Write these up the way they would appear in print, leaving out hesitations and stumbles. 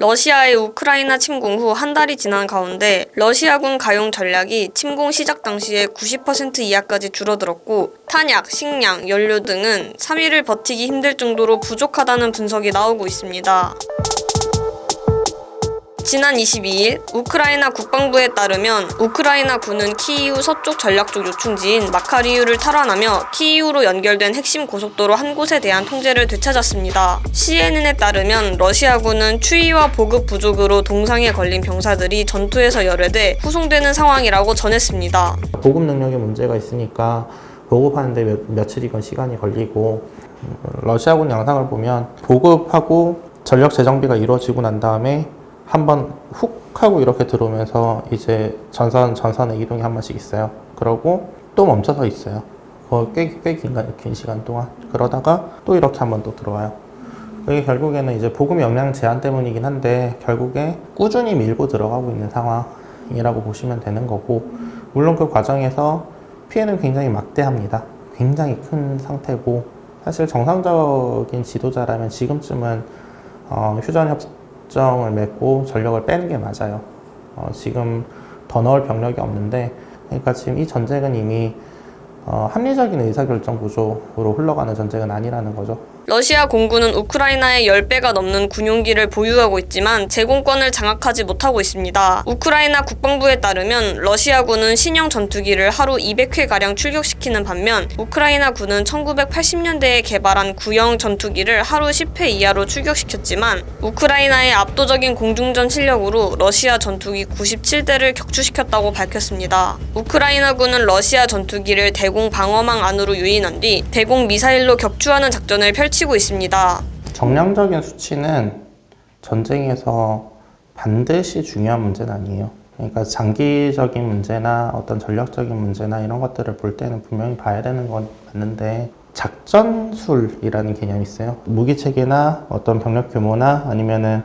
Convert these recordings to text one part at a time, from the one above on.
러시아의 우크라이나 침공 후 한 달이 지난 가운데 러시아군 가용 전략이 침공 시작 당시에 90% 이하까지 줄어들었고 탄약, 식량, 연료 등은 3일을 버티기 힘들 정도로 부족하다는 분석이 나오고 있습니다. 지난 22일 우크라이나 국방부에 따르면 우크라이나 군은 키이우 서쪽 전략적 요충지인 마카리우를 탈환하며 키이우로 연결된 핵심 고속도로 한 곳에 대한 통제를 되찾았습니다. CNN에 따르면 러시아군은 추위와 보급 부족으로 동상에 걸린 병사들이 전투에서 열애돼 후송되는 상황이라고 전했습니다. 보급 능력에 문제가 있으니까 보급하는데 며칠이건 시간이 걸리고 러시아군 양상을 보면 보급하고 전력 재정비가 이루어지고 난 다음에 한번 훅 하고 이렇게 들어오면서 이제 전선의 이동이 한 번씩 있어요. 그러고 또 멈춰서 있어요. 꽤 긴 시간 동안. 그러다가 또 이렇게 한 번 또 들어와요. 이게 결국에는 이제 보급 용량 제한 때문이긴 한데 결국에 꾸준히 밀고 들어가고 있는 상황이라고 보시면 되는 거고, 물론 그 과정에서 피해는 굉장히 막대합니다. 굉장히 큰 상태고, 사실 정상적인 지도자라면 지금쯤은 휴전협정을 맺고 전력을 빼는 게 맞아요. 지금 더 넣을 병력이 없는데, 그러니까 지금 이 전쟁은 이미 합리적인 의사결정 구조로 흘러가는 전쟁은 아니라는 거죠. 러시아 공군은 우크라이나의 10배가 넘는 군용기를 보유하고 있지만 제공권을 장악하지 못하고 있습니다. 우크라이나 국방부에 따르면 러시아군은 신형 전투기를 하루 200회가량 출격시키는 반면 우크라이나군은 1980년대에 개발한 구형 전투기를 하루 10회 이하로 출격시켰지만 우크라이나의 압도적인 공중전 실력으로 러시아 전투기 97대를 격추시켰다고 밝혔습니다. 우크라이나군은 러시아 전투기를 대공 방어망 안으로 유인한 뒤 대공 미사일로 격추하는 작전을 펼치고 있습니다. 정량적인 수치는 전쟁에서 반드시 중요한 문제는 아니에요. 그러니까 장기적인 문제나 어떤 전략적인 문제나 이런 것들을 볼 때는 분명히 봐야 되는 건 맞는데, 작전술이라는 개념이 있어요. 무기 체계나 어떤 병력 규모나 아니면은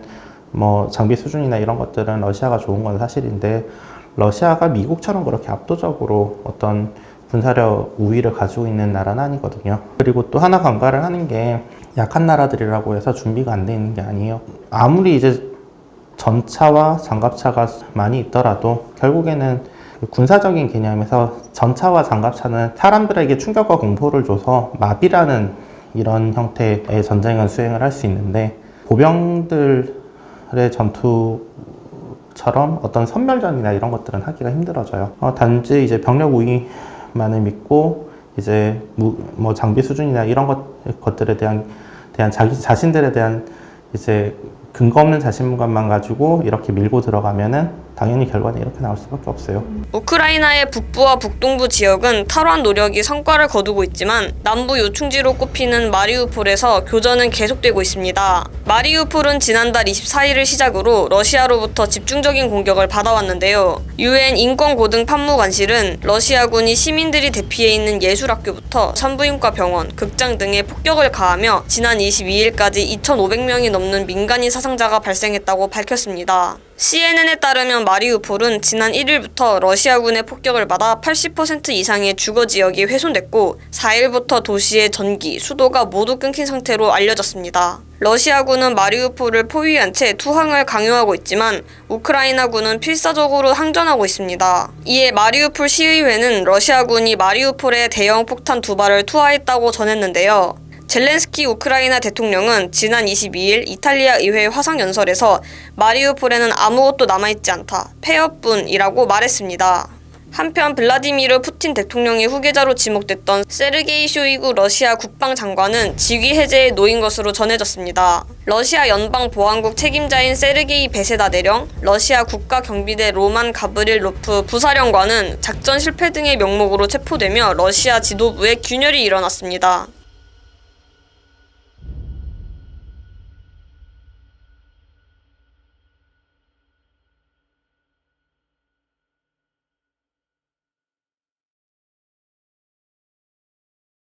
뭐 장비 수준이나 이런 것들은 러시아가 좋은 건 사실인데, 러시아가 미국처럼 그렇게 압도적으로 어떤 군사력 우위를 가지고 있는 나라는 아니거든요. 그리고 또 하나 간과를 하는 게, 약한 나라들이라고 해서 준비가 안 돼 있는 게 아니에요. 아무리 이제 전차와 장갑차가 많이 있더라도 결국에는 군사적인 개념에서 전차와 장갑차는 사람들에게 충격과 공포를 줘서 마비라는 이런 형태의 전쟁은 수행을 할 수 있는데, 보병들의 전투처럼 어떤 선멸전이나 이런 것들은 하기가 힘들어져요. 단지 이제 병력 우위만을 믿고 이제 뭐 장비 수준이나 이런 것들에 대한 자신들에 대한 이제 근거 없는 자신감만 가지고 이렇게 밀고 들어가면은 당연히 결과는 이렇게 나올 수밖에 없어요. 우크라이나의 북부와 북동부 지역은 탈환 노력이 성과를 거두고 있지만 남부 요충지로 꼽히는 마리우폴에서 교전은 계속되고 있습니다. 마리우폴은 지난달 24일을 시작으로 러시아로부터 집중적인 공격을 받아왔는데요. UN 인권고등판무관실은 러시아군이 시민들이 대피해 있는 예술학교부터 산부인과 병원, 극장 등에 폭격을 가하며 지난 22일까지 2,500명이 넘는 민간인 사상자가 발생했다고 밝혔습니다. CNN에 따르면 마리우폴은 지난 1일부터 러시아군의 폭격을 받아 80% 이상의 주거지역이 훼손됐고 4일부터 도시의 전기, 수도가 모두 끊긴 상태로 알려졌습니다. 러시아군은 마리우폴을 포위한 채 투항을 강요하고 있지만 우크라이나군은 필사적으로 항전하고 있습니다. 이에 마리우폴 시의회는 러시아군이 마리우폴에 대형 폭탄 2발을 투하했다고 전했는데요. 젤렌스키 우크라이나 대통령은 지난 22일 이탈리아 의회 화상연설에서 마리우폴에는 아무것도 남아있지 않다, 폐허뿐이라고 말했습니다. 한편 블라디미르 푸틴 대통령의 후계자로 지목됐던 세르게이 쇼이구 러시아 국방장관은 직위 해제에 놓인 것으로 전해졌습니다. 러시아 연방보안국 책임자인 세르게이 베세다 대령, 러시아 국가경비대 로만 가브릴로프 부사령관은 작전 실패 등의 명목으로 체포되며 러시아 지도부에 균열이 일어났습니다.